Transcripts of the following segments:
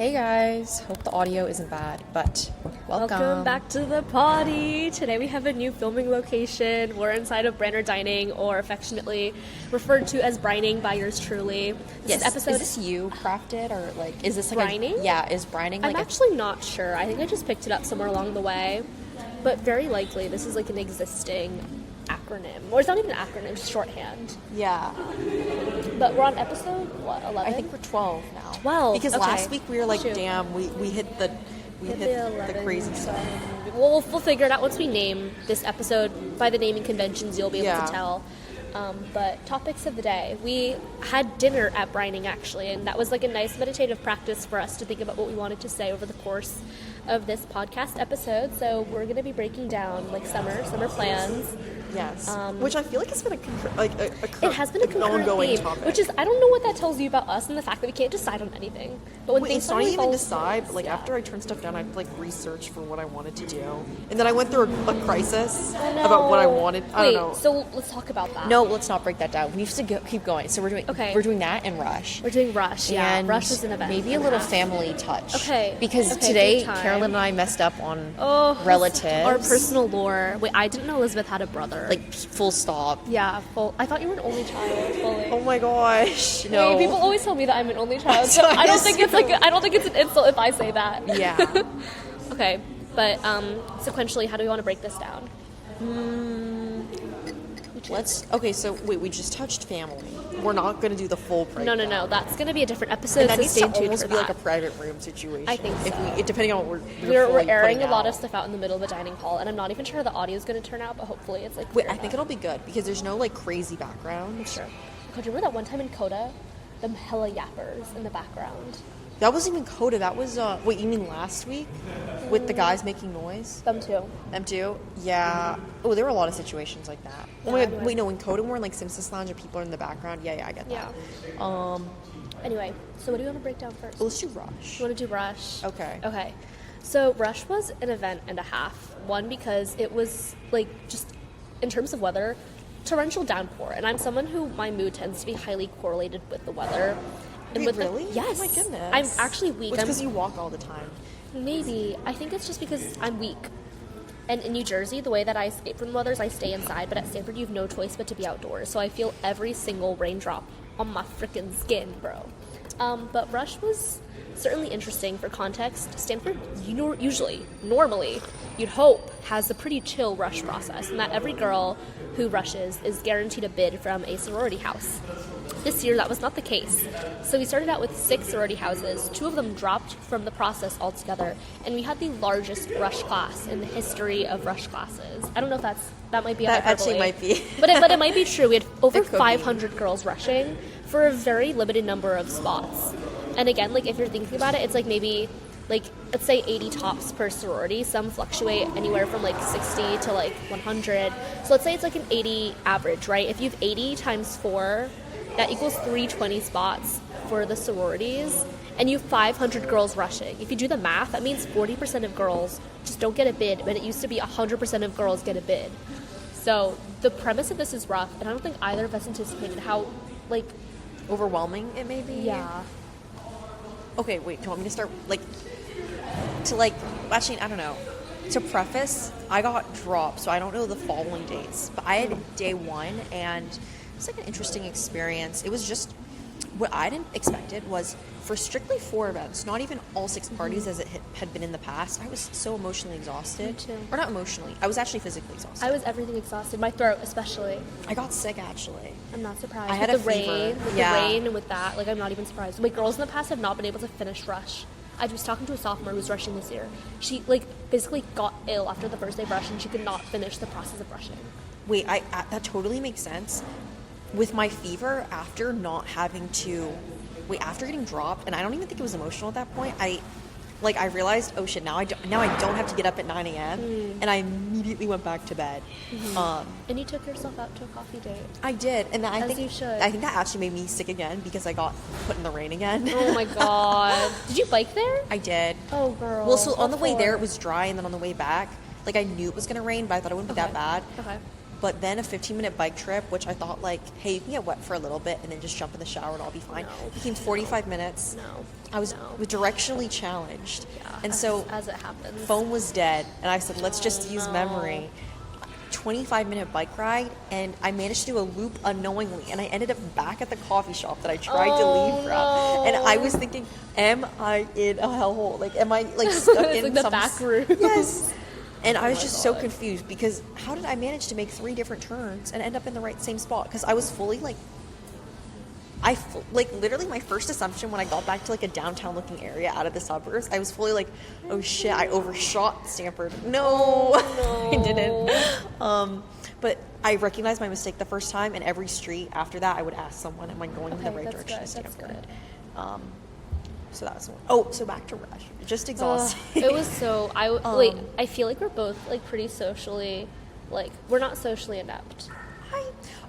Hey guys, hope the audio isn't bad, but Welcome back to the party. Today we have a new filming location. We're inside of Dining, or affectionately referred to as brining by yours truly. Yes, is this you crafted, or like, is this like brining? Is brining like I'm actually not sure. I think I just picked it up somewhere along the way, but very likely this is like an existing acronym, or it's not even an acronym, it's shorthand. Yeah. But we're on episode, what, 11? I think we're 12 now. 12, Because okay. last week we were like, Shoot. damn, we hit the crazy stuff. We'll figure it out once we name this episode. By the naming conventions, you'll be able to tell. But topics of the day. We had dinner at Brining, actually, and that was like a nice meditative practice for us to think about what we wanted to say over the course of this podcast episode. So we're going to be breaking down like summer plans. Yes, which I feel like has been It has been a concurrent ongoing theme, topic. which is, I don't know what that tells you about us and the fact that we can't decide on anything. But when things it's not finally even fall decide, into but like place, after I turned stuff down, I'd like research for what I wanted to do, and then I went through a crisis No. about what I wanted. I Wait, don't know. so let's talk about that. No, let's not break that down. We have to keep going. So we're doing that and Rush. We're doing Rush, yeah. And Rush is an event. maybe a little family touch. Okay. Because Okay, today, big time. Carolyn and I messed up on relatives. relatives. Our personal lore. Wait, I didn't know Elizabeth had a brother. Like, full stop. Yeah, full. I thought you were an only child. Fully. Oh my gosh. No. Wait, people always tell me that I'm an only child, so Sorry, I don't think it's I don't think it's an insult if I say that. Yeah. Okay, but sequentially, how do we want to break this down? Okay, so wait, we just touched family. We're not going to do the full breakdown. No. That's going to be a different episode. And that so needs stay to tuned almost for be that. like a private room situation. I think so. If we, depending on what We're fully airing a putting lot out. of stuff out in the middle of a dining hall, and I'm not even sure how the audio is going to turn out, but hopefully it's like. Wait, I think it'll be good because there's no like crazy background. Sure. God, you remember that one time in Coda, them hella yappers in the background. That wasn't even Coda. That was wait, you mean last week with the guys making noise? Them too. Them too? Yeah. Oh, there were a lot of situations like that. Oh my God. Wait, no, in Coda we're in like Simpsons Lounge and people are in the background. Yeah, I get that. Yeah. Anyway, so what do you want to break down first? Well, let's do Rush. You want to do Rush? Okay. So Rush was an event and a half. One, because it was like just in terms of weather, torrential downpour, and I'm someone who my mood tends to be highly correlated with the weather. And Wait, really? Yes. Oh my goodness. I'm actually weak. It's because you walk all the time. Maybe. I think it's just because I'm weak. And in New Jersey, the way that I escape from the weather is I stay inside, but at Stanford you have no choice but to be outdoors. So I feel every single raindrop on my freaking skin, bro. But Rush was certainly interesting. For context, Stanford normally, you'd hope, has a pretty chill rush process, and that every girl who rushes is guaranteed a bid from a sorority house. This year, that was not the case. So we started out with 6 sorority houses. 2 of them dropped from the process altogether, and we had the largest rush class in the history of rush classes. I don't know if that might be a That hyperbole. actually might be. but it might be true. We had over It could be. 500 girls rushing for a very limited number of spots. And again, like if you're thinking about it, it's like maybe like let's say 80 tops per sorority. Some fluctuate anywhere from like 60 to like 100. So let's say it's like an 80 average, right? If you have 80 times 4, that equals 320 spots for the sororities, and you have 500 girls rushing. If you do the math, that means 40% of girls just don't get a bid, but it used to be 100% of girls get a bid. So the premise of this is rough, and I don't think either of us anticipated how, like... Overwhelming it may be? Yeah. Okay, wait, do you want me to start, actually, I don't know. To preface, I got dropped, so I don't know the following dates, but I had day 1, and it's like an interesting experience. It was just, what I didn't expect it was, for strictly 4 events, not even all 6 parties as it had been in the past, I was so emotionally exhausted. Me too. Or not emotionally, I was actually physically exhausted. I was everything exhausted. My throat, especially. I got sick, actually. I'm not surprised. I had with a the fever. rain, with Yeah. the rain and with that, like I'm not even surprised. Wait, girls in the past have not been able to finish Rush. I was talking to a sophomore who's rushing this year. She like basically got ill after the first day of Rush, and she could not finish the process of rushing. Wait, that totally makes sense. With my fever, after not having to... Wait, after getting dropped, and I don't even think it was emotional at that point, I realized, oh shit, now I don't have to get up at 9 a.m., and I immediately went back to bed. And you took yourself out to a coffee date. I did, and I As think you should. I think that actually made me sick again because I got put in the rain again. Oh my god. Did you bike there? I did. Oh, girl. Well, so on the What way for? there it was dry, and then on the way back, like I knew it was gonna rain, but I thought it wouldn't be that bad. Okay. But then a 15-minute bike trip, which I thought like, hey, you can get wet for a little bit and then just jump in the shower and I'll be fine. No. Became 45 minutes. No. I was directionally challenged. Yeah, and so as it happens. phone was dead. And I said, let's just use no. memory. 25-minute bike ride, and I managed to do a loop unknowingly, and I ended up back at the coffee shop that I tried to leave from. No. And I was thinking, am I in a hellhole? Like, am I like stuck It's in like the some back room? Yes. And I was my just so God. confused because how did I manage to make 3 different turns and end up in the right same spot? Because I was fully like, like literally my first assumption when I got back to like a downtown looking area out of the suburbs, I was fully like, oh shit, I overshot Stanford. No, I didn't. But I recognized my mistake the first time, and every street after that, I would ask someone, "Am I going in the right direction to Stanford?" That's good. So that was one. Oh, so back to Rush. Just exhausting. It was so. I feel like we're both like pretty socially, like we're not socially inept.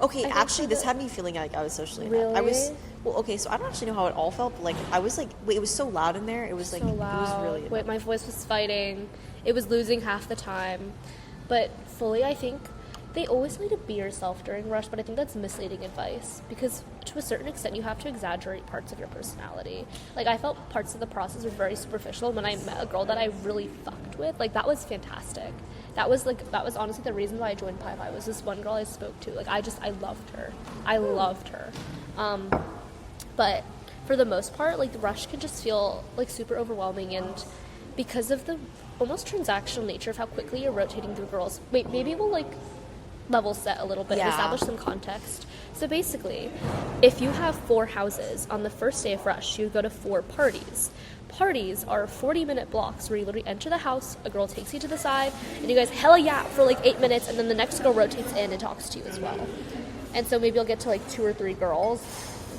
Okay, think actually, for this the- had me feeling like I was socially inept. I was Really? well. Okay, so I don't actually know how it all felt, but like I was like, wait, it was so loud in there. It was like So it was loud. really. Wait, my voice was fighting. It was losing half the time. But fully, I think they always say to be yourself during Rush, but I think that's misleading advice because to a certain extent, you have to exaggerate parts of your personality. Like I felt parts of the process were very superficial. When I met a girl that I really fucked with, like that was fantastic. That was honestly the reason why I joined Pi Phi was this one girl I spoke to. Like I loved her. I loved her. But for the most part, like the Rush can just feel like super overwhelming, and because of the almost transactional nature of how quickly you're rotating through girls. Wait, maybe we'll like level set a little bit and Yeah. establish some context. So basically, if you have 4 houses on the first day of Rush, you go to 4 parties. Parties are 40-minute blocks where you literally enter the house, a girl takes you to the side, and you guys hella yap for like 8 minutes, and then the next girl rotates in and talks to you as well. And so maybe you'll get to like 2 or 3 girls,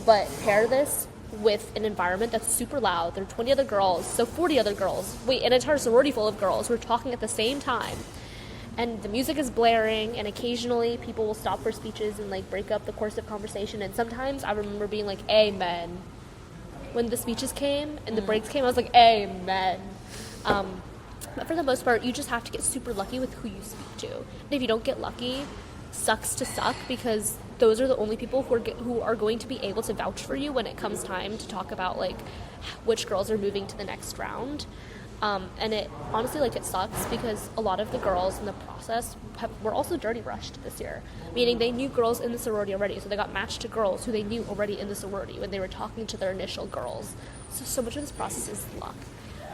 but pair this with an environment that's super loud. There are 20 other girls, so 40 other girls. Wait, an entire sorority full of girls who are talking at the same time. And the music is blaring, and occasionally people will stop for speeches and like break up the course of conversation. And sometimes I remember being like, amen. When the speeches came and the breaks came, I was like, amen. But for the most part, you just have to get super lucky with who you speak to. And if you don't get lucky, sucks to suck, because those are the only people who are going to be able to vouch for you when it comes time to talk about like which girls are moving to the next round. And it honestly, like, it sucks because a lot of the girls in the process were also dirty rushed this year, meaning they knew girls in the sorority already, so they got matched to girls who they knew already in the sorority when they were talking to their initial girls. So much of this process is luck.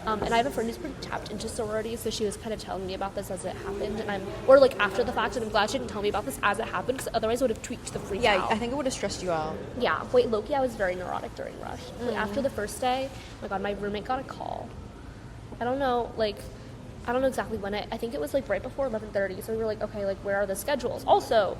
And I have a friend who's pretty tapped into sorority, so she was kind of telling me about this as it happened, and after the fact, and I'm glad she didn't tell me about this as it happened, because otherwise I would have tweaked the freak out. I think it would have stressed you out. Yeah, wait, low-key, I was very neurotic during Rush. Like, after the first day, oh my god, my roommate got a call. I don't know exactly when I think it was like right before 11:30, so we were like, okay, like where are the schedules? Also,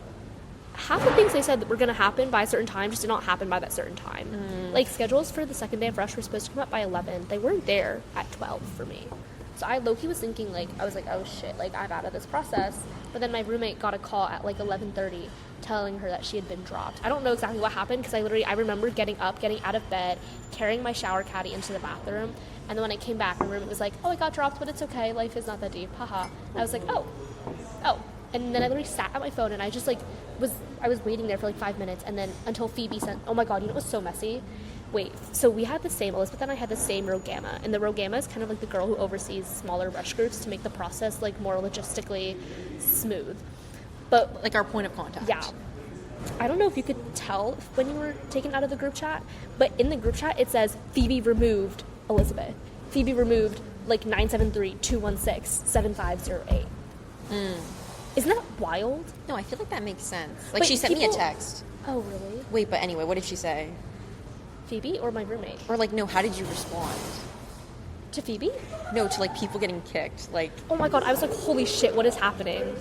half the things they said that were going to happen by a certain time just did not happen by that certain time. Like, schedules for the second day of Rush were supposed to come up by 11. They weren't there at 12 for me. So I low-key was thinking, like, I was like, oh shit, like, I'm out of this process. But then my roommate got a call at like 11:30 telling her that she had been dropped. I don't know exactly what happened, because I remember getting up, getting out of bed, carrying my shower caddy into the bathroom, and then when I came back, my roommate was like, oh, I got dropped, but it's okay, life is not that deep, haha. And I was like, oh. And then I literally sat at my phone, and I just like I was waiting there for like 5 minutes, and then until Phoebe sent, oh my god, you know, it was so messy. Wait, so we had the same, Elizabeth and I had the same row gamma, and the row gamma is kind of like the girl who oversees smaller rush groups to make the process like more logistically smooth. But Like our point of contact. yeah, I don't know if you could tell when you were taken out of the group chat, but in the group chat it says Phoebe removed Elizabeth. Phoebe removed like 973-216-7508. Isn't that wild? No, I feel like that makes sense. Like, But she sent me a people- text. Oh, really? Wait, but anyway, what did she say? Phoebe or my roommate? Or like, no, how did you respond? To Phoebe? No, to like people getting kicked. Like, Oh my god, I was like, holy shit, what is happening?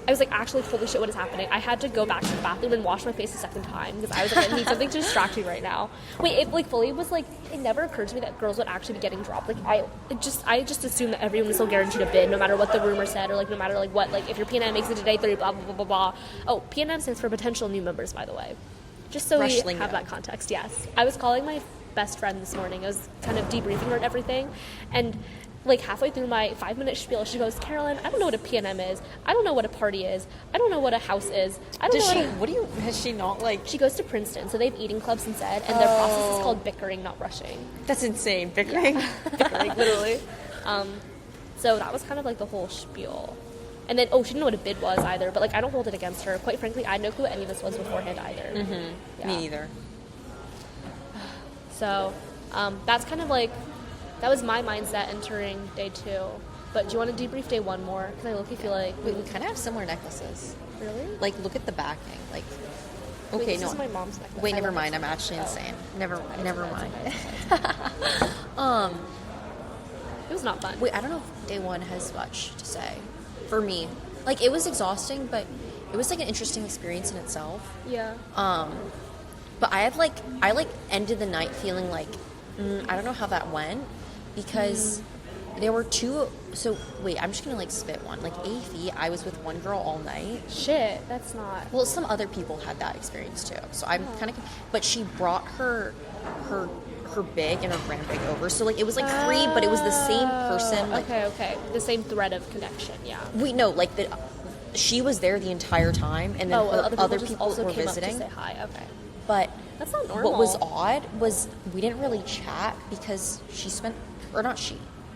I was like, actually, holy shit, what is happening? I had to go back to the bathroom and wash my face a second time because I was like, I need something to distract me right now. Wait, it like fully was like, it never occurred to me that girls would actually be getting dropped. Like, I just assumed that everyone was still guaranteed a bid, no matter what the rumor said, or like no matter like what, like if your PNM makes it to day 3, blah blah blah blah blah. Oh, PNM stands for potential new members, by the way. Just so Rush we lingo. have that context. Yes, I was calling my best friend this morning. I was kind of debriefing her and everything, and like halfway through my 5-minute spiel, she goes, Carolyn, I don't know what a PNM is. I don't know what a party is. I don't know what a house is. I don't know has she not, like... She goes to Princeton, so they have eating clubs instead, and their process is called bickering, not rushing. That's insane. Bickering? Yeah. Bickering, literally. So that was kind of like the whole spiel. And then, she didn't know what a bid was either, but, like, I don't hold it against her. Quite frankly, I had no clue what any of this was beforehand either. Mm-hmm. Yeah. Me neither. So, that's kind of like, that was my mindset entering day 2. But do you want to debrief day 1 more? Because I look, feel like... Wait, we kind of have similar necklaces. Really? Like, look at the backing. Like, okay, Wait, this no. is my mom's necklace. Wait, never mind. I'm actually insane. Never mind. It was not fun. Wait, I don't know if day 1 has much to say for me. Like, it was exhausting, but it was like an interesting experience in itself. Yeah. But I ended the night feeling like, I don't know how that went, because there were 2, so wait, I'm just gonna like spit one. Like AFE, I was with one girl all night. Shit, that's not... Well, some other people had that experience too, so I'm kind of, but she brought her big and her brand big over, so like it was like 3, but it was the same person. Like, okay, the same thread of connection, yeah. Wait, no, like she was there the entire time, and then other people also were came visiting. Up to say hi. Okay. But that's not normal. What was odd was we didn't really chat because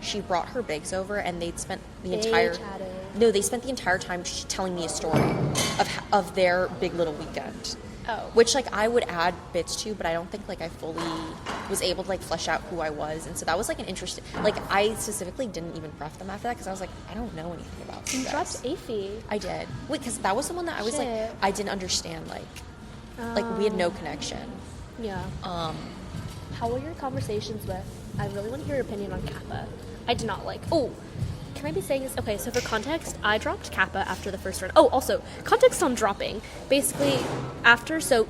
she brought her bigs over, and they spent the entire time telling me a story of their big little weekend. Oh. Which like I would add bits to, but I don't think like I fully was able to like flesh out who I was, and so that was like an interesting. Like I specifically didn't even prep them after that because I was like, I don't know anything about You this. dropped AFE. I did. Wait, because that was the one that I was like, I didn't understand. Like we had no connection. Yeah. How were your conversations with? I really want to hear your opinion on Kappa. I did not like. Oh, can I be saying this? Okay, so for context, I dropped Kappa after the first round. Oh, also, context on dropping. Basically,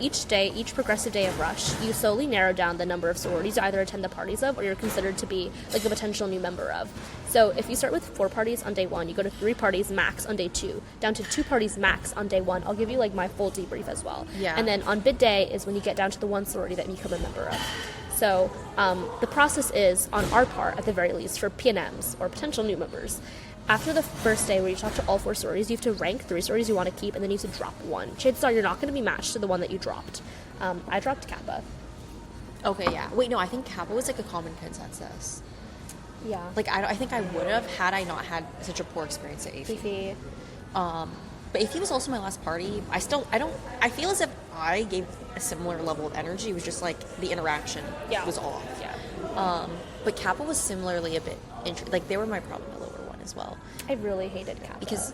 each progressive day of Rush, you slowly narrow down the number of sororities you either attend the parties of or you're considered to be like a potential new member of. So if you start with 4 parties on day 1, you go to 3 parties max on day 2, down to 2 parties max on day 1. I'll give you like my full debrief as well. Yeah. And then on bid day is when you get down to the 1 sorority that you become a member of. So the process is, on our part, at the very least, for PNMs, or potential new members, after the first day where you talk to all 4 sororities, you have to rank 3 sororities you want to keep, and then you have to drop 1. Chances are you're not going to be matched to the one that you dropped. I dropped Kappa. Okay, yeah. Wait, no, I think Kappa was like a common consensus. Yeah. Like I think I would have had I not had such a poor experience at AFE. But AFE was also my last party. I feel as if I gave a similar level of energy. It was just like the interaction was off. Yeah. But Kappa was similarly a bit like they were probably my lower one as well. I really hated Kappa. Because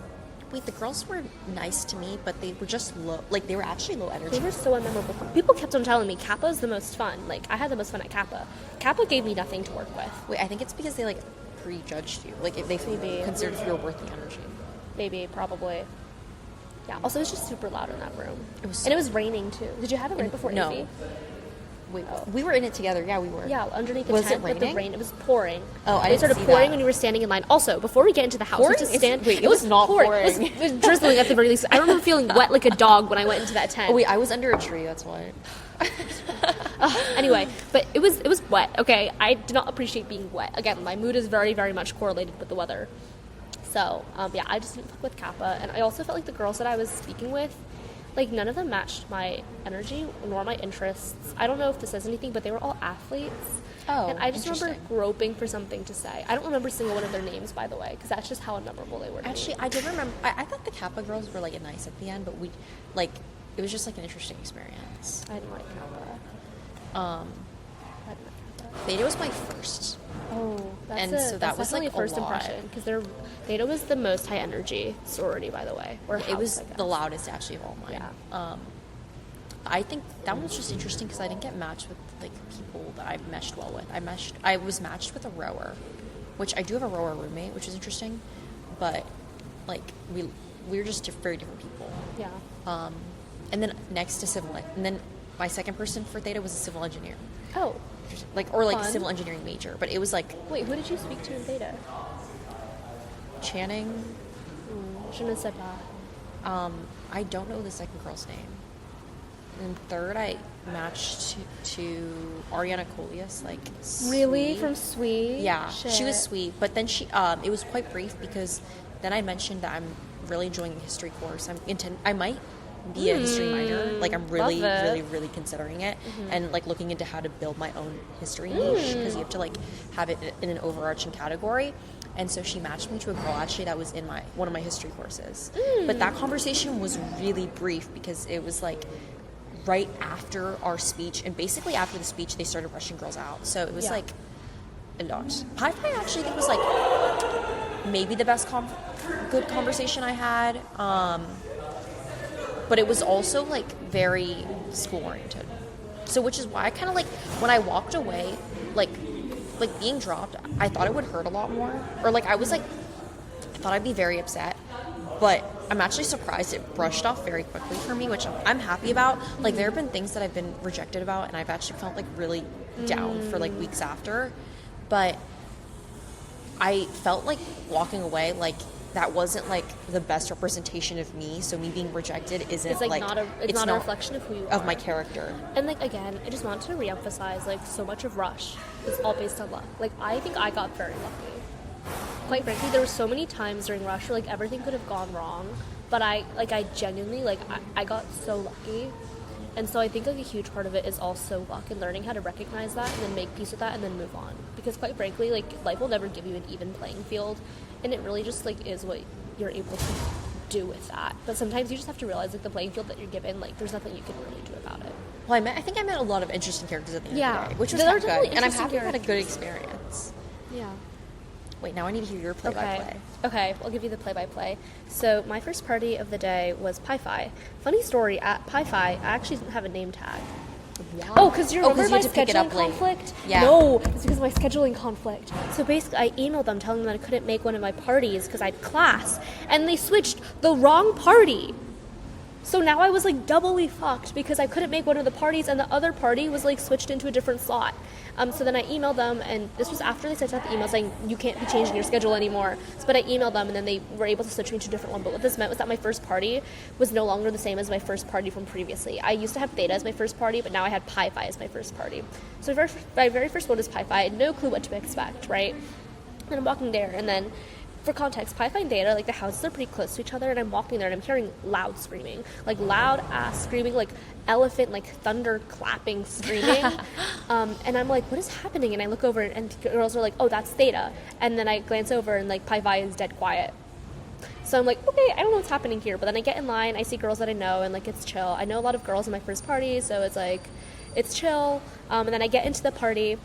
the girls were nice to me, but they were just low. Like they were actually low energy. They were so unmemorable. People kept on telling me Kappa's the most fun. Like I had the most fun at Kappa. Kappa gave me nothing to work with. Wait, I think it's because they like prejudged you. Like if they considered if you were worth the energy. Maybe, probably. Yeah. Also, it was just super loud in that room. It was raining too. Did you have it right before No. AV? Wait, we were in it together. Yeah, we were. Yeah, underneath the Was tent. it raining? It was pouring. Oh, I It didn't started see pouring that. when you were standing in line. Also, before we get into the house, Pouring? we just stand. Wait, it was not pouring. It was drizzling at the very least. I remember feeling wet like a dog when I went into that tent. Oh, wait, I was under a tree. That's why. Anyway, but it was wet. Okay, I did not appreciate being wet. Again, my mood is very, very much correlated with the weather. So, yeah, I just didn't fuck with Kappa, and I also felt like the girls that I was speaking with, like, none of them matched my energy nor my interests. I don't know if this says anything, but they were all athletes. Oh, and I just remember interesting. groping for something to say. I don't remember a single one of their names, by the way, because that's just how unmemorable they were to me. Actually, I did remember. I thought the Kappa girls were like nice at the end, but it was just like an interesting experience. I didn't like Kappa. I didn't like Kappa. Theta was my first. Oh, And that's so that was, definitely like, a first a lot. impression, because Theta was the most high energy sorority, by the way. Or It house, was I guess. the loudest actually of all mine. Yeah. I think that one was just interesting because I didn't get matched with like people that I meshed well with. I was matched with a rower, which I do have a rower roommate, which is interesting, but like we were just very different people. Yeah. And then next to and then my second person for Theta was a civil engineer, Oh, or a Fun. civil engineering major, but it was like wait, who did you speak to in Theta? Channing. Je ne sais pas. I don't know the second girl's name. And third, I matched to Ariana Colias, like, Really? sweet. From Sweet? Yeah, Shit. she was sweet, but then it was quite brief because then I mentioned that I'm really enjoying the history course. I might be a history minor. Like, I'm really, love it. really, really considering it, and like looking into how to build my own history niche because you have to like have it in an overarching category. And so she matched me to a girl actually that was in one of my history courses. But that conversation was really brief because it was like right after our speech, and basically after the speech they started rushing girls out. So it was like a lot. Pi Phi actually I think was like maybe the best good conversation I had. But it was also like very school oriented. So which is why I kind of like when I walked away, like being dropped, I thought it would hurt a lot more. Or like I thought I'd be very upset. But I'm actually surprised it brushed off very quickly for me, which I'm happy about. Like there have been things that I've been rejected about and I've actually felt like really down for like weeks after. But I felt like walking away like that wasn't like the best representation of me, so me being rejected isn't It's like not a reflection of who you are. Of my character. And like again, I just want to reemphasize like so much of Rush is all based on luck. Like I think I got very lucky. Quite frankly, there were so many times during Rush where like everything could have gone wrong, but I genuinely like I got so lucky. And so I think like a huge part of it is also luck and learning how to recognize that and then make peace with that and then move on. Because quite frankly, like life will never give you an even playing field, and it really just like is what you're able to do with that. But sometimes you just have to realize like the playing field that you're given, like there's nothing you can really do about it. Well, I think I met a lot of interesting characters at the end of the day, which was There are good, definitely and I'm happy I interesting had a good experience. Yeah. Wait, now I need to hear your play-by-play. Okay, I'll give you the play-by-play. So my first party of the day was Pi Phi. Funny story, at Pi Phi, I actually didn't have a name tag. Wow. Oh, because you remember you my had to pick it up scheduling late. conflict? Yeah. No, it's because of my scheduling conflict. So basically, I emailed them telling them that I couldn't make one of my parties because I had class, and they switched the wrong party. So now I was like doubly fucked because I couldn't make one of the parties, and the other party was like switched into a different slot. So then I emailed them, and this was after they sent out the email saying you can't be changing your schedule anymore. But I emailed them, and then they were able to switch me to a different one. But what this meant was that my first party was no longer the same as my first party from previously. I used to have Theta as my first party, but now I had Pi Phi as my first party. So my very first one was Pi Phi. I had no clue what to expect, right? And I'm walking there, and then for context, Pi Phi and Theta, like the houses are pretty close to each other, and I'm walking there and I'm hearing loud screaming, like loud ass screaming, like elephant, like thunder clapping screaming. And I'm like, what is happening? And I look over and girls are like, oh, that's Theta. And then I glance over and like Pi Phi is dead quiet. So I'm like, okay, I don't know what's happening here. But then I get in line, I see girls that I know, and like it's chill. I know a lot of girls in my first party, so it's like, it's chill. And then I get into the party,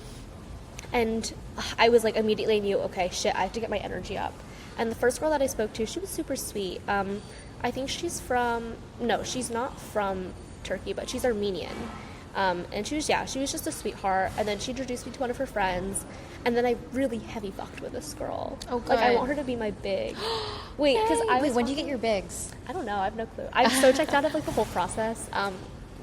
and I was like, immediately knew, okay, shit, I have to get my energy up. And the first girl that I spoke to, she was super sweet. I think she's not from Turkey, but she's Armenian. And she was just a sweetheart. And then she introduced me to one of her friends. And then I really heavy fucked with this girl. Oh, good. Like, I want her to be my big. Wait, because when do you get your bigs? I don't know. I have no clue. I'm so checked out of like the whole process.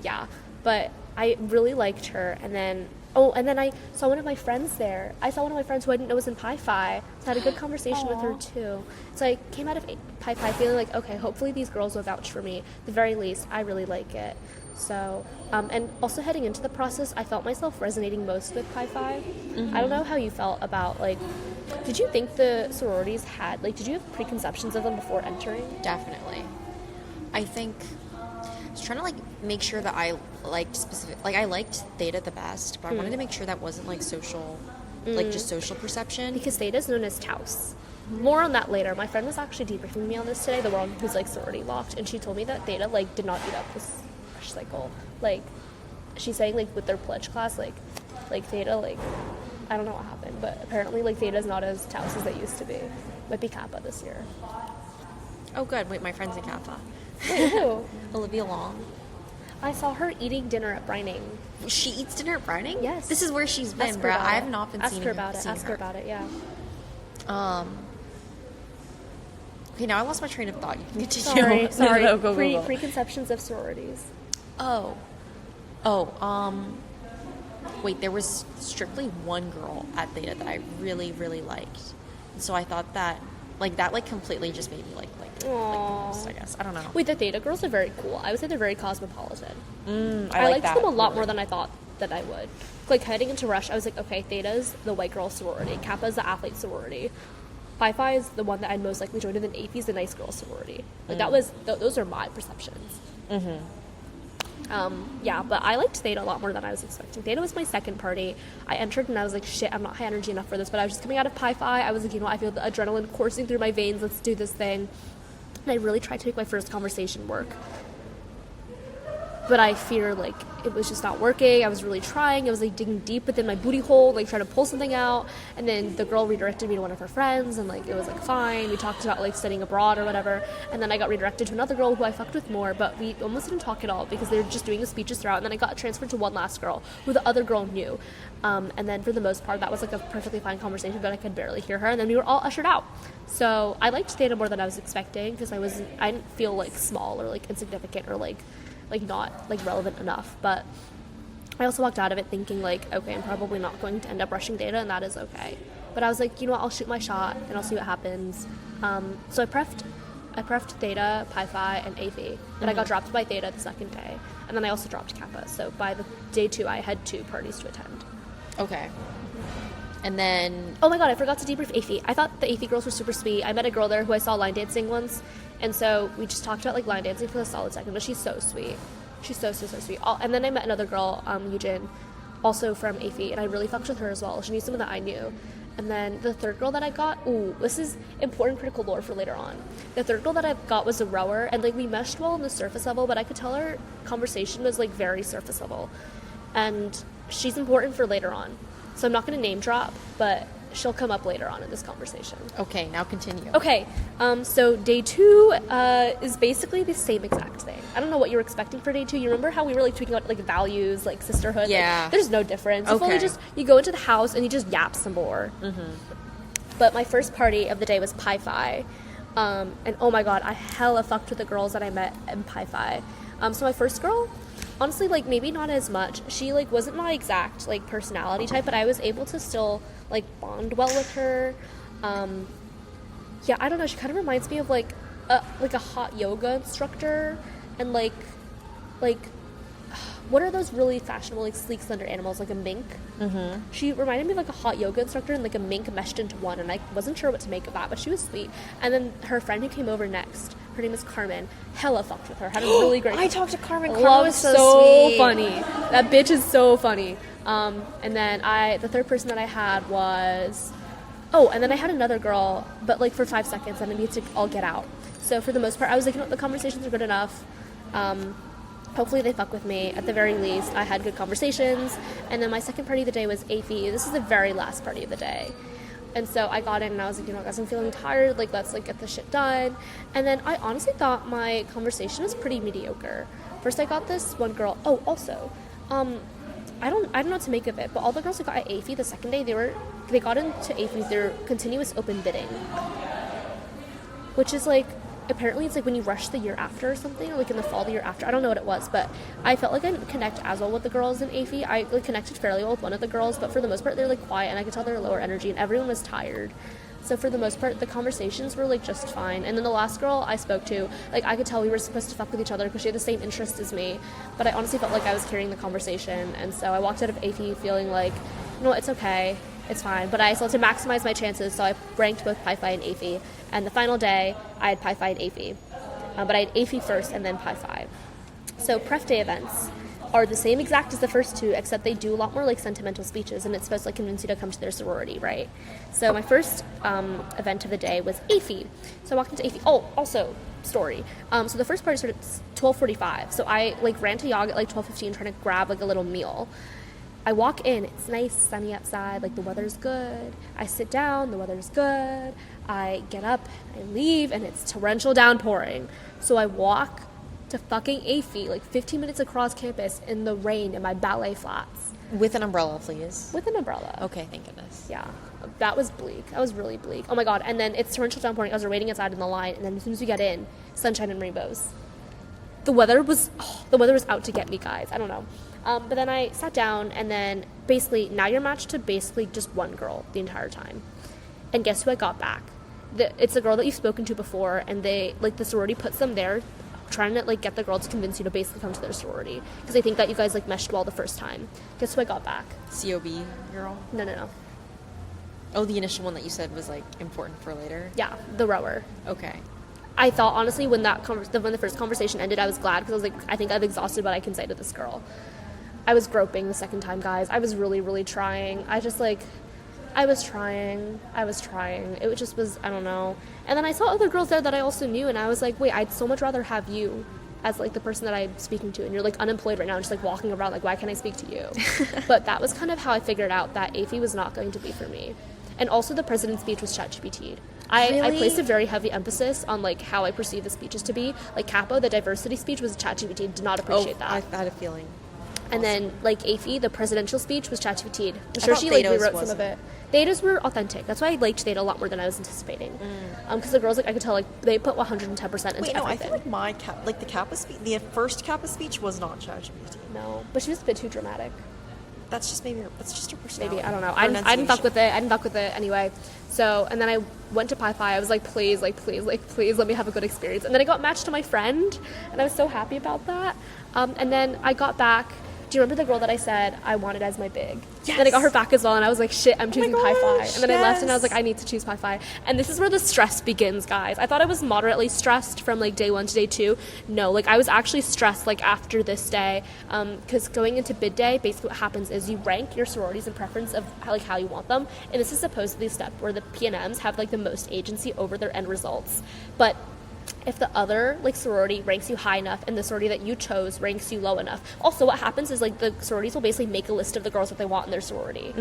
Yeah, but I really liked her. And then I saw one of my friends there. I saw one of my friends who I didn't know was in Pi Phi. So I had a good conversation with her too. So I came out of Pi Phi feeling like, okay, hopefully these girls will vouch for me. At the very least, I really like it. So, and also heading into the process, I felt myself resonating most with Pi Phi. Mm-hmm. I don't know how you felt about, like, did you think the sororities had, like, did you have preconceptions of them before entering? Definitely. I think I was trying to, like, make sure that I liked I liked Theta the best, but I wanted to make sure that wasn't, like, social, like, just social perception. Because Theta is known as Taos. More on that later. My friend was actually debriefing me on this today, the one who's, like, sorority locked, and she told me that Theta, like, did not eat up this rush cycle. Like, she's saying, like, with their pledge class, like Theta, like, I don't know what happened, but apparently, like, Theta's not as Taos as they used to be. Might be Kappa this year. Oh, good. Wait, my friend's in Kappa. Wait, who? Olivia Long. I saw her eating dinner at Brining. She eats dinner at Brining? Yes. This is where she's been, bro. I have not been seeing her. Ask her about it, yeah. Okay, now I lost my train of thought. You can continue. Sorry. No, go. Preconceptions of sororities. Wait, there was strictly one girl at Theta that I really, really liked. And so I thought that Like, that, like, completely just made me, like Aww. most, I guess. I don't know. Wait, the Theta girls are very cool. I would say they're very cosmopolitan. I liked that them a lot word. more than I thought that I would. Like, heading into Rush, I was like, okay, Theta's the white girl sorority. Kappa's the athlete sorority. Phi Phi is the one that I'd most likely join, and then AP's the nice girl sorority. Like, that was, those are my perceptions. Yeah, but I liked Theta a lot more than I was expecting. Theta was my second party. I entered and I was like, shit, I'm not high energy enough for this, but I was just coming out of Pi Phi. I was like, you know, I feel the adrenaline coursing through my veins. Let's do this thing. And I really tried to make my first conversation work. But I fear, like, it was just not working. I was really trying. I was, like, digging deep within my booty hole, like, trying to pull something out. And then the girl redirected me to one of her friends, and, like, it was, like, fine. We talked about, like, studying abroad or whatever. And then I got redirected to another girl who I fucked with more, but we almost didn't talk at all because they were just doing the speeches throughout. And then I got transferred to one last girl who the other girl knew. And then for the most part, that was, like, a perfectly fine conversation, but I could barely hear her. And then we were all ushered out. So I liked Theta more than I was expecting because I didn't feel, like, small or, like, insignificant or, like not, like, relevant enough. But I also walked out of it thinking, like, okay, I'm probably not going to end up rushing Theta, and that is okay. But I was like, you know what, I'll shoot my shot, and I'll see what happens. So I prefed Theta, Pi Phi, and AV. And I got dropped by Theta the second day. And then I also dropped Kappa. So by the day 2, I had 2 parties to attend. Okay. And then... Oh my god, I forgot to debrief AFI. I thought the AFI girls were super sweet. I met a girl there who I saw line dancing once. And so we just talked about, like, line dancing for a solid second. But she's so sweet. She's so sweet. And then I met another girl, Yujin, also from AFI. And I really fucked with her as well. She knew someone that I knew. And then the third girl that I got... Ooh, this is important critical lore for later on. The third girl that I got was a rower. And, like, we meshed well on the surface level. But I could tell her conversation was, like, very surface level. And she's important for later on. So I'm not going to name drop, but she'll come up later on in this conversation. Okay, now continue. Okay, so day 2 is basically the same exact thing. I don't know what you were expecting for day 2. You remember how we were, like, tweaking out, like, values, like, sisterhood? Yeah. Like, there's no difference. Okay. You go into the house and you just yap some more. Mm-hmm. But my first party of the day was Pi Phi. And oh my god, I hella fucked with the girls that I met in Pi Phi. So my first girl... Honestly, like, maybe not as much. She, like, wasn't my exact, like, personality type, but I was able to still, like, bond well with her. Yeah, I don't know. She kind of reminds me of, like a hot yoga instructor. And, like, what are those really fashionable, like, sleek, slender animals? Like a mink? Mm-hmm. She reminded me of, like, a hot yoga instructor and, like, a mink meshed into one. And I wasn't sure what to make of that, but she was sweet. And then her friend who came over next... Her name is Carmen. Hella fucked with her. Had a really great... I talked to Carmen. Carmen was so sweet. funny. That bitch is so funny. And then the third person that I had was... Oh, and then I had another girl, but, like, for 5 seconds, and I needed to all get out. So for the most part, I was like, you know what, the conversations are good enough. Hopefully they fuck with me. At the very least, I had good conversations. And then my second party of the day was AFI. This is the very last party of the day. And so I got in and I was like, you know, guys, I'm feeling tired. Like, let's, like, get this shit done. And then I honestly thought my conversation was pretty mediocre. First, I got this one girl. Oh, also, I don't know what to make of it, but all the girls who got at AFI the second day, they got into AFI through continuous open bidding, which is, like, apparently it's like when you rush the year after or something, or, like, in the fall the year after. I don't know what it was, but I felt like I didn't connect as well with the girls in AFI. I, like, connected fairly well with one of the girls, but for the most part they're, like, quiet, and I could tell they were lower energy, and everyone was tired. So for the most part, the conversations were, like, just fine. And then the last girl I spoke to, like, I could tell we were supposed to fuck with each other because she had the same interests as me, but I honestly felt like I was carrying the conversation, and so I walked out of AFI feeling like, you know, it's okay. It's fine, but I still had to maximize my chances, so I ranked both Pi Phi and AFI. And the final day, I had Pi Phi and AFI. But I had AFI first and then Pi Phi. So Pref Day events are the same exact as the first 2, except they do a lot more, like, sentimental speeches, and it's supposed to, like, convince you to come to their sorority, right? So my first event of the day was AFI. So I walked into AFI. Oh, also, story. So the first party started at 12:45. So I, like, ran to Yog at, like, 12:15 trying to grab, like, a little meal. I walk in, it's nice, sunny outside, like, the weather's good. I sit down, the weather's good. I get up, I leave, and it's torrential downpouring. So I walk to fucking AFI, like, 15 minutes across campus in the rain in my ballet flats. With an umbrella, please. With an umbrella. Okay, thank goodness. Yeah, that was bleak. That was really bleak. Oh my god, and then it's torrential downpouring. I was waiting outside in the line, and then as soon as we get in, sunshine and rainbows. The weather was out to get me, guys. I don't know. But then I sat down, and then basically, now you're matched to basically just one girl the entire time. And guess who I got back? it's a girl that you've spoken to before, and they, like, the sorority puts them there trying to, like, get the girl to convince you to basically come to their sorority because they think that you guys, like, meshed well the first time. Guess who I got back? COB girl? No. Oh, the initial one that you said was, like, important for later? Yeah, the rower. Okay. I thought, honestly, when when the first conversation ended, I was glad because I was like, I think I've exhausted what I can say to this girl. I was groping the second time, guys. I was really, really trying. I was trying. It just was, I don't know. And then I saw other girls there that I also knew, and I was like, wait, I'd so much rather have you as, like, the person that I'm speaking to, and you're, like, unemployed right now and just, like, walking around, like, why can't I speak to you? But that was kind of how I figured out that AFI was not going to be for me. And also the president's speech was ChatGPT'd. I placed a very heavy emphasis on, like, how I perceive the speeches to be. Like, Capo, the diversity speech, was ChatGPT. Did not appreciate that. I had a feeling. And then, like, AFI, the presidential speech, was ChatGPT'd. I'm sure she, like, Theta's rewrote some wasn't. of it. Thetas were authentic. That's why I liked Theta a lot more than I was anticipating. Because the girls, like, I could tell, like, they put 110% into everything. Wait, no, I feel like the Kappa speech, the first Kappa speech was not ChatGPT. No, but she was a bit too dramatic. That's just her personality. Maybe, I don't know. I didn't fuck with it. I didn't fuck with it anyway. So, and then I went to Pi Phi. I was like, please, let me have a good experience. And then I got matched to my friend, and I was so happy about that. And then I got back. Do you remember the girl that I said I wanted as my big? Yes. Then I got her back as well, and I was like, shit, I'm choosing Pi Phi. gosh, And then I left, and I was yes. like, I need to choose Pi Phi. And this is where the stress begins, guys. I thought I was moderately stressed from, like, day 1 to day 2. No, like, I was actually stressed, like, after this day. Because going into bid day, basically what happens is you rank your sororities in preference of how you want them. And this is supposedly a step where the PNMs have, like, the most agency over their end results. But if the other, like, sorority ranks you high enough and the sorority that you chose ranks you low enough. Also, what happens is, like, the sororities will basically make a list of the girls that they want in their sorority.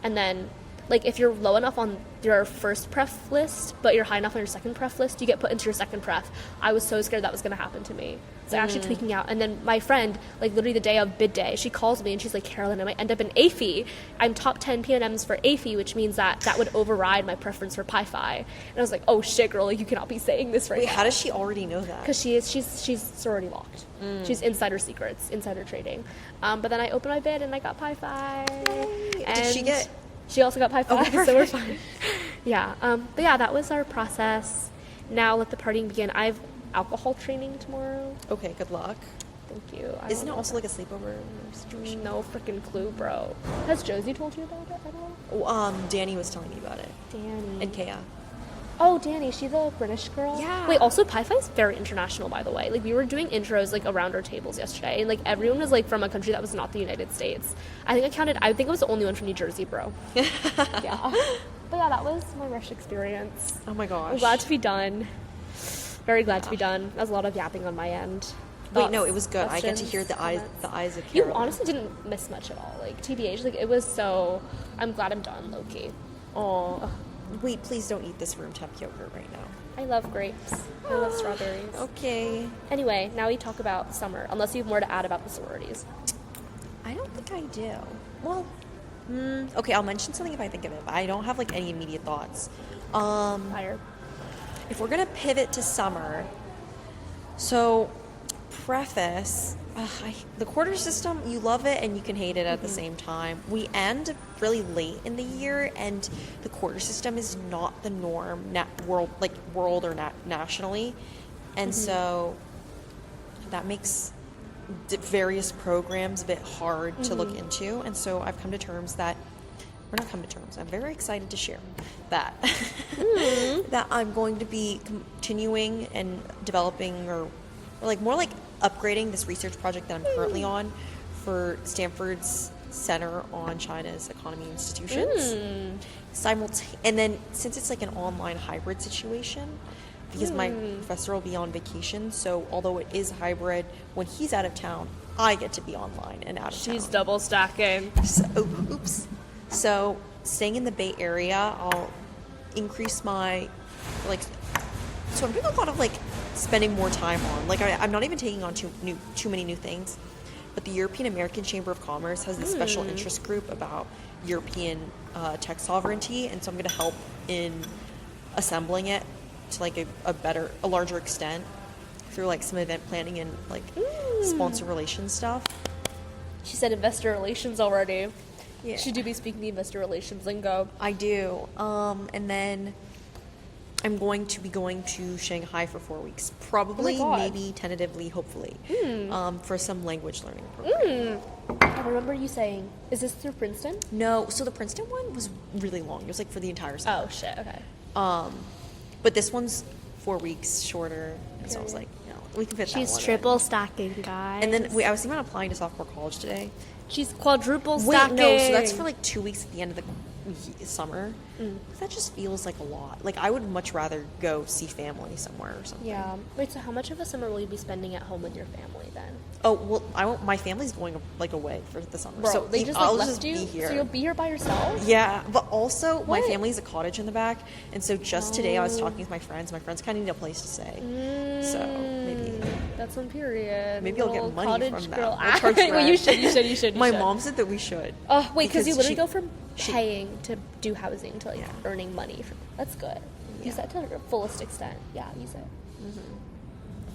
And then, like, if you're low enough on your first pref list, but you're high enough on your second pref list, you get put into your second pref. I was so scared that was going to happen to me. So actually tweaking out. And then my friend, like, literally the day of bid day, she calls me and she's like, Carolyn, I might end up in AFI. I'm top 10 PNMs for AFI, which means that would override my preference for Pi Phi. And I was like, oh shit, girl, like, you cannot be saying this right Wait, now. how does she already know that? Because she's sorority locked. She's insider secrets, insider trading. But then I opened my bid and I got Pi Phi. Did she get? She also got Pi Phi, Okay, so we're fine. Yeah. But yeah, that was our process. Now let the partying begin. I have alcohol training tomorrow. Okay, good luck. Thank you. I Isn't don't it know also like a sleepover situation? No freaking clue, bro. Has Josie told you about it at all? Oh, Danny was telling me about it. Danny. And Kaya. Oh, Danny, she the British girl? Yeah. Wait, also Pi Phi is very international, by the way. Like, we were doing intros, like, around our tables yesterday, and, like, everyone was, like, from a country that was not the United States. I think I was the only one from New Jersey, bro. Yeah. But yeah, that was my rush experience. Oh my gosh. I'm glad to be done. Very glad to be done. That was a lot of yapping on my end. Wait, no, Thoughts, it was good. I get to questions, hear the eyes comments? of You Carolyn. honestly didn't miss much at all. Like, TBH, like, it was so... I'm glad I'm done, low-key. Oh, wait, please don't eat this room temp yogurt right now. I love grapes. I love strawberries. Okay. Anyway, now we talk about summer, unless you have more to add about the sororities. I don't think I do. Well, okay, I'll mention something if I think of it, but I don't have, like, any immediate thoughts. Fire. If we're gonna pivot to summer, so preface, the quarter system, you love it and you can hate it at the same time. We end really late in the year, and the quarter system is not the norm world or nationally, and so that makes various programs a bit hard to look into. And so I've come to terms that I'm very excited to share that that I'm going to be continuing and developing or like more like upgrading this research project that I'm currently on for Stanford's Center on China's Economy Institutions. And then since it's like an online hybrid situation, because my professor will be on vacation, so although it is hybrid, when he's out of town, I get to be online and out of town. She's double stacking. So, oops. So staying in the Bay Area, I'll increase my, like, so I'm doing a lot of, like, spending more time on, like, I'm not even taking on too many new things, but the European American Chamber of Commerce has this special interest group about European tech sovereignty, and so I'm going to help in assembling it to, like, a larger extent through, like, some event planning and, like, sponsor relations stuff. She said investor relations already. Yeah. Should you be speaking the investor relations lingo? I do. And then I'm going to be going to Shanghai for 4 weeks. Probably, God. maybe, tentatively, hopefully. For some language learning program. I remember you saying, is this through Princeton? No, so the Princeton one was really long. It was like for the entire summer. Oh, shit, okay. But this one's 4 weeks shorter. And so I was like, no, we can fit that one She's in. triple stacking, guys. And then, I was thinking about applying to sophomore college today. She's quadruple Wait, stacking. no, so that's for like 2 weeks at the end of the summer. That just feels like a lot. Like, I would much rather go see family somewhere or something. Yeah. Wait, so how much of a summer will you be spending at home with your family then? Oh, well, I won't, my family's going like away for the summer. Bro, so they just I'll like just left you? be here. So you'll be here by yourself? Yeah, but also my What? family has a cottage in the back, and so just today I was talking with my friends. My friends kind of need a place to stay, so maybe That's on period. maybe I'll Little get money cottage from that. girl. We'll charge Well, you rent. should. You My should. mom said that we should. Oh, wait, because you literally she- go from paying to do housing to like Yeah. earning money. That's good. Use Yeah. that to the fullest extent. Yeah, use it.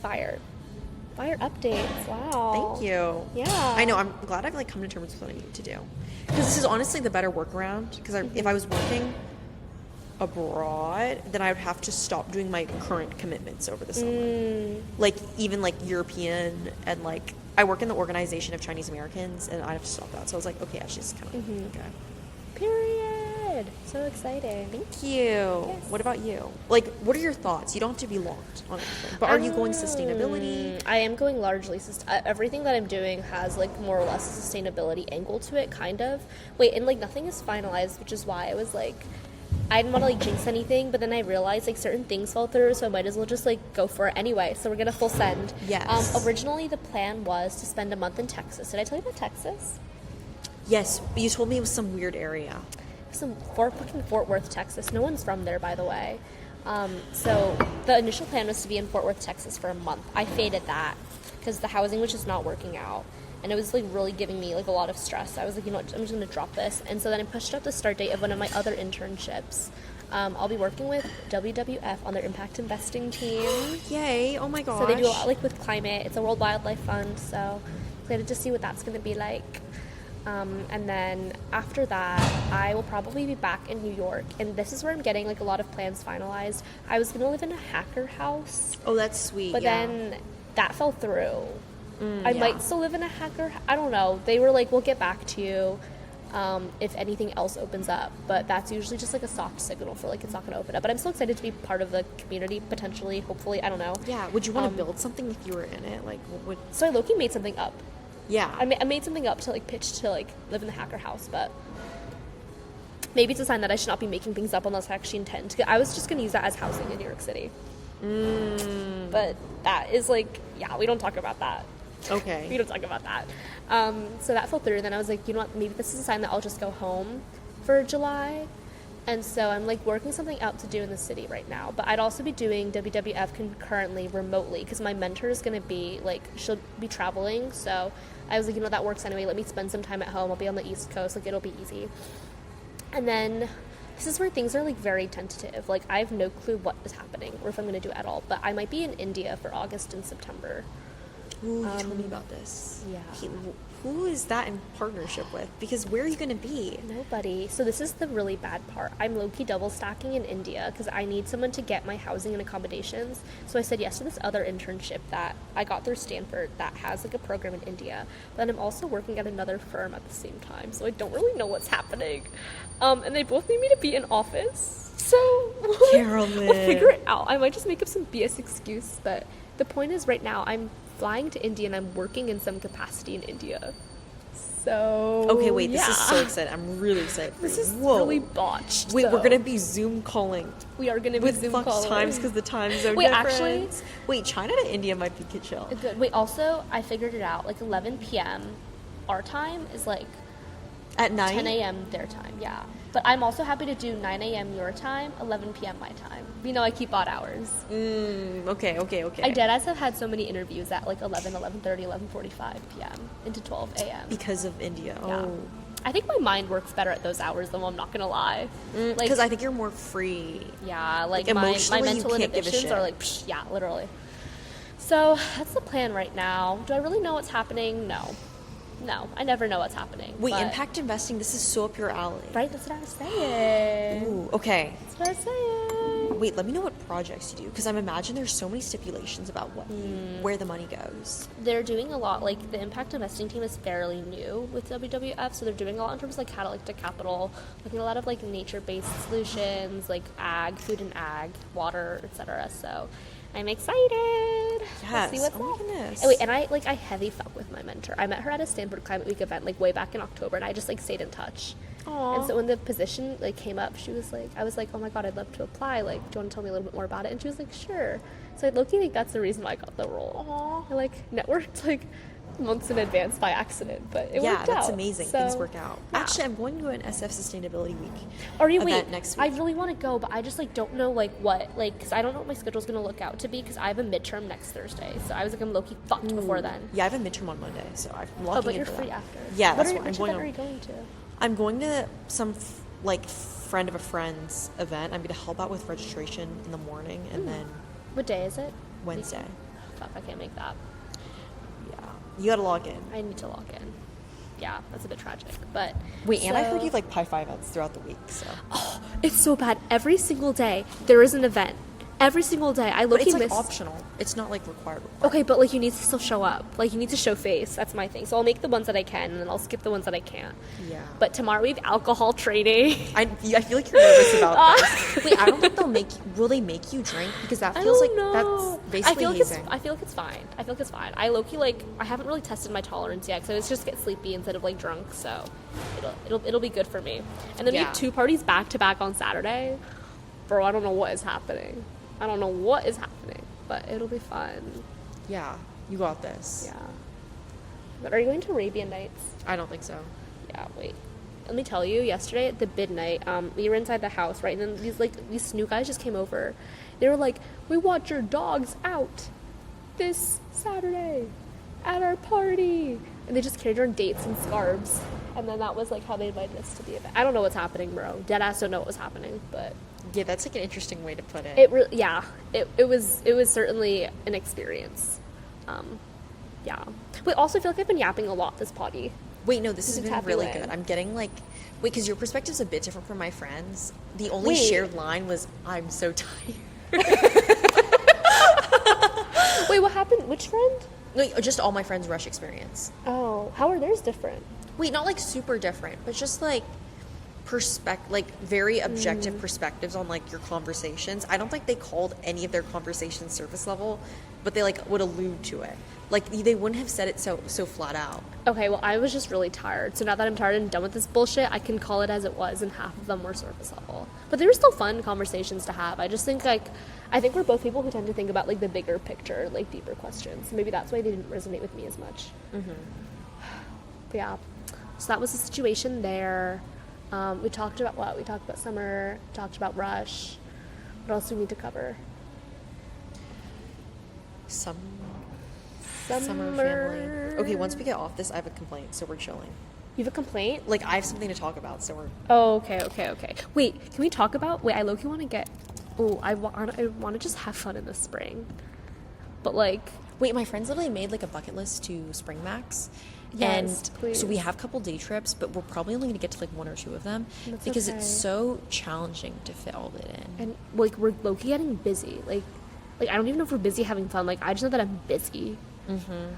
Fire updates. Wow. Thank you. Yeah. I know. I'm glad I've like come to terms with what I need to do, because this is honestly the better workaround. Because if I was working abroad, then I would have to stop doing my current commitments over the summer. Like even like European, and like I work in the organization of Chinese Americans, and I have to stop that. So I was like, okay, I should just kind of okay. Period. So exciting. Thank you. What about you? Like, what are your thoughts? You don't have to be locked on anything, but are you going sustainability? I am going largely everything that I'm doing has like more or less a sustainability angle to it, kind of. Wait, and like nothing is finalized, which is why I was like, I didn't want to like jinx anything, but then I realized like certain things fell through, so I might as well just like go for it anyway. So we're gonna full send. Yes. Originally the plan was to spend a month in Texas. Did I tell you about Texas? Yes, but you told me it was some weird area. Fucking Fort Worth, Texas. No one's from there, by the way. So the initial plan was to be in Fort Worth, Texas for a month. I faded that because the housing was just not working out. And it was like really giving me like a lot of stress. I was like, you know what, I'm just going to drop this. And so then I pushed up the start date of one of my other internships. I'll be working with WWF on their impact investing team. Yay! Oh my gosh. So they do a lot like with climate. It's a World Wildlife Fund. So excited to see what that's going to be like. And then after that, I will probably be back in New York. And this is where I'm getting like a lot of plans finalized. I was going to live in a hacker house. Oh, that's sweet. But then that fell through. I yeah. might still live in a hacker. I don't know. They were like, we'll get back to you if anything else opens up. But that's usually just like a soft signal for like it's not going to open up. But I'm still excited to be part of the community potentially. Hopefully, I don't know. Yeah. Would you want to build something if you were in it? Like, what would? So I low-key made something up. Yeah. I made something up to like pitch to like live in the hacker house, but maybe it's a sign that I should not be making things up unless I actually intend to. I was just going to use that as housing in New York City. But that is like, yeah, we don't talk about that. Okay. We don't talk about that. So that fell through. And then I was like, you know what? Maybe this is a sign that I'll just go home for July. And so I'm like working something out to do in the city right now. But I'd also be doing WWF concurrently remotely because my mentor is going to be like, she'll be traveling. So I was like, you know, that works anyway. Let me spend some time at home. I'll be on the East Coast. Like, it'll be easy. And then this is where things are like very tentative. Like, I have no clue what is happening or if I'm going to do it at all. But I might be in India for August and September. Ooh, you told me about this. Yeah. Who is that in partnership with? Because where are you going to be? Nobody. So this is the really bad part. I'm low-key double stacking in India because I need someone to get my housing and accommodations. So I said yes to this other internship that I got through Stanford that has like a program in India. But then I'm also working at another firm at the same time. So I don't really know what's happening. And they both need me to be in office. So Carolyn. we'll figure it out. I might just make up some BS excuse. But the point is right now I'm flying to India and I'm working in some capacity in India. So Okay, wait, this yeah. is so exciting. I'm really excited for This you. is Whoa. really botched. Wait, so. we're going to be Zoom calling. We are going to be With Zoom fucked calling. times because the time zone Wait, difference. actually- Wait, China to India might be chill. Good. Wait, also, I figured it out. Like 11 p.m. our time is like At night? 10 a.m. their time, yeah. But I'm also happy to do 9 a.m. your time, 11 p.m. my time. You know, I keep odd hours. Okay. I deadass have had so many interviews at like 11, 11:30, 11:45 p.m. into 12 a.m. Because of India. Yeah. Oh. I think my mind works better at those hours, though, I'm not going to lie. Because I think you're more free. Yeah, like Like, my emotionally, you mental can't give a inhibitions shit. are like, psh, yeah, literally. So that's the plan right now. Do I really know what's happening? No, I never know what's happening. Wait, but- impact investing, this is so up your alley. Right, that's what I was saying. Ooh, okay. That's what I was saying. wait, let me know what projects you do, because I'm imagining there's so many stipulations about where the money goes. They're doing a lot, like, the impact investing team is fairly new with WWF, so they're doing a lot in terms of, like, how to, like, to capital, looking at a lot of, like, nature-based solutions, like, food and ag, water, etc. So I'm excited. Yes. To see what's Oh my up. goodness. And wait, and I heavy fuck with my mentor. I met her at a Stanford Climate Week event, like, way back in October, and I just, like, stayed in touch. Aww. And so when the position, like, came up, she was like, I was like, oh my god, I'd love to apply. Like, do you want to tell me a little bit more about it? And she was like, sure. So I low-key think that's the reason why I got the role. Aww. I, like, networked, like, months in advance by accident, but it Yeah, worked out. that's amazing. So, Things work out. yeah. Actually, I'm going to an SF Sustainability Week Are you? event Wait, next I week. really want to go, but I just, like, don't know, like, what, like, because I don't know what my schedule's going to look out to be, because I have a midterm next Thursday, so I was like, I'm low-key fucked before then. Yeah, I have a midterm on Monday, so I'm Oh, locking but in you're for free that. after. Yeah, that's what what I'm which going event on. are you going to? I'm going to some friend of a friend's event. I'm going to help out with registration in the morning, and then What day is it? Wednesday. Fuck, I can't make that. Yeah, you got to log in. I need to log in. Yeah, that's a bit tragic, but... Wait, and I heard so- you have like Pi Phi events throughout the week, so. It's so bad. Every single day, there is an event. Every single day. I But low-key it's like miss... optional. It's not like required. Okay, but, like, you need to still show up. Like, you need to show face. That's my thing. So I'll make the ones that I can, and then I'll skip the ones that I can't. Yeah. But tomorrow we have alcohol training. I feel like you're nervous about this. Wait, I don't think will they make you drink? Because that I feels like don't know. that's basically I feel hazing. I feel like it's fine. I feel like it's fine. I low-key, like, I haven't really tested my tolerance yet, so it's just get sleepy instead of, like, drunk, so it'll be good for me. And then we Yeah. have 2 parties back-to-back on Saturday. Bro, I don't know what is happening. I don't know what is happening, but it'll be fun. Yeah, you got this. Yeah. But are you going to Arabian Nights? I don't think so. Yeah, wait. Let me tell you, yesterday at the midnight, we were inside the house, right? And then these new guys just came over. They were like, we want your dogs out this Saturday at our party. And they just carried around dates and scarves. And then that was, like, how they invited us to the event. I don't know what's happening, bro. Deadass don't know what was happening, but... Yeah, that's like an interesting way to put it. It was certainly an experience. Yeah. Wait, also I feel like I've been yapping a lot this potty. Wait, no, this has It's been happy really way. good. I'm getting like, wait, because your perspective's a bit different from my friends. The only Wait. shared line was, I'm so tired. Wait, what happened? Which friend? Like, just all my friends' rush experience. Oh, how are theirs different? Wait, not like super different, but just like very objective Mm. perspectives on like your conversations. I don't think they called any of their conversations surface level, but they like would allude to it. Like they wouldn't have said it so flat out. Okay, well, I was just really tired. So now that I'm tired and done with this bullshit, I can call it as it was, and half of them were surface level. But they were still fun conversations to have. I just think, like, I think we're both people who tend to think about, like, the bigger picture, like, deeper questions. Maybe that's why they didn't resonate with me as much. Mm-hmm. But yeah. So that was the situation there. We talked about what? We talked about summer, talked about Rush. What else do we need to cover? Summer family. Okay, once we get off this, I have a complaint, so we're chilling. You have a complaint? Like, I have something to talk about, so we're... Oh, okay. Wait, can we talk about... Wait, I low-key want to get... Oh, I want to just have fun in the spring. But, like... Wait, my friends literally made, like, a bucket list to Spring Max. Yes, and please. so we have a couple day trips, but we're probably only going to get to, like, 1 or 2 of them. That's because okay. it's so challenging to fit all of it in. And, like, we're low-key getting busy. Like, I don't even know if we're busy having fun. Like, I just know that I'm busy. Mm-hmm.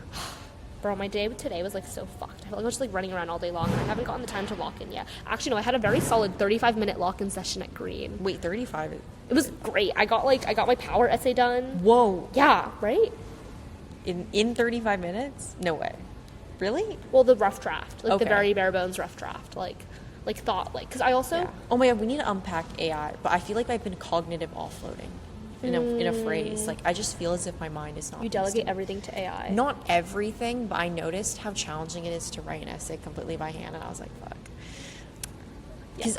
Bro, my day today was, like, so fucked. I felt like I was just, like, running around all day long, and I haven't gotten the time to lock in yet. Actually, no, I had a very solid 35-minute lock-in session at Green. Wait, 35? It was great. I got my power essay done. Whoa. Yeah, right? In 35 minutes? No way. Really? Well, the rough draft. Like, Okay. the very bare bones rough draft. Like, thought. Like, because I also... Yeah. Oh my god, we need to unpack AI, but I feel like I've been cognitive offloading in a phrase. Like, I just feel as if my mind is not... You delegate listening. everything to AI. Not everything, but I noticed how challenging it is to write an essay completely by hand, and I was like, fuck. Because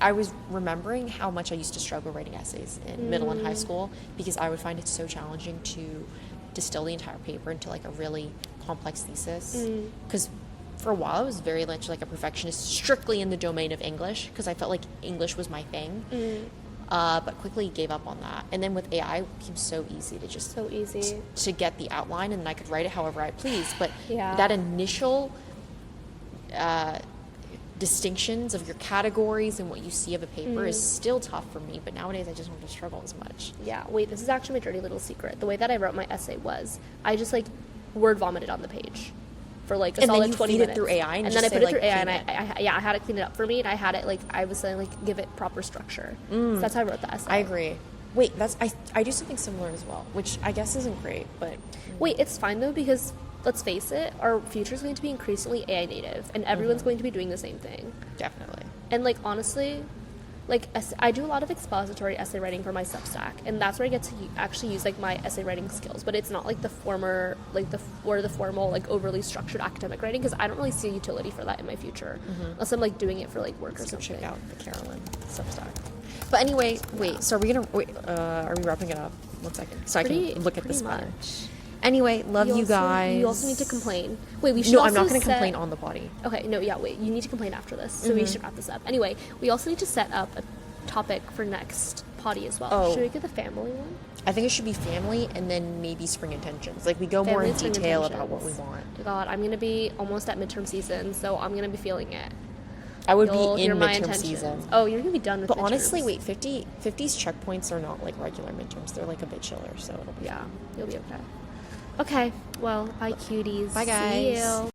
I was remembering how much I used to struggle writing essays in middle and high school, because I would find it so challenging to distill the entire paper into like a really complex thesis. Because for a while I was very much like a perfectionist, strictly in the domain of English, because I felt like English was my thing. But quickly gave up on that. And then with AI, it became so easy to just So easy. to get the outline, and then I could write it however I please. But Yeah. that initial distinctions of your categories and what you see of a paper is still tough for me, but nowadays I just don't have to struggle as much. Yeah, wait, this is actually my dirty little secret. The way that I wrote my essay was I just like word vomited on the page for like a And then solid you 20 feed it minutes. through AI and then just I say, put it like, through AI and clean I had it clean it up for me, and I had it like I was saying like give it proper structure. So that's how I wrote the essay. I agree. Wait, I do something similar as well, which I guess isn't great, but Wait, it's fine though because let's face it, our future is going to be increasingly AI native, and everyone's going to be doing the same thing. definitely. And like honestly, like I do a lot of expository essay writing for my Substack, and that's where I get to actually use like my essay writing skills. But it's not like the formal like overly structured academic writing, because I don't really see a utility for that in my future unless I'm like doing it for like work or Let's go something. check out the Carolyn Substack. But anyway, wait. So are we are we wrapping it up? 1 second, so I can look at this better. much. Anyway, love you guys. You also need to complain. Wait, we should. No, also I'm not going to set- complain on the body. Okay, no, yeah, wait. You need to complain after this, so we should wrap this up. Anyway, we also need to set up a topic for next potty as well. Oh. Should we get the family one? I think it should be family and then maybe spring intentions. Like we go more Family in and spring detail about what we intentions. want. God, I'm gonna be almost at midterm season, so I'm gonna be feeling it. I would You'll be hear in my midterm intentions. season. Oh, you're gonna be done with. But midterms. honestly, wait, 50's checkpoints are not like regular midterms. They're like a bit chiller, so it'll be Yeah, fine. you'll be okay. Okay, well, bye, cuties. Bye, guys. See you.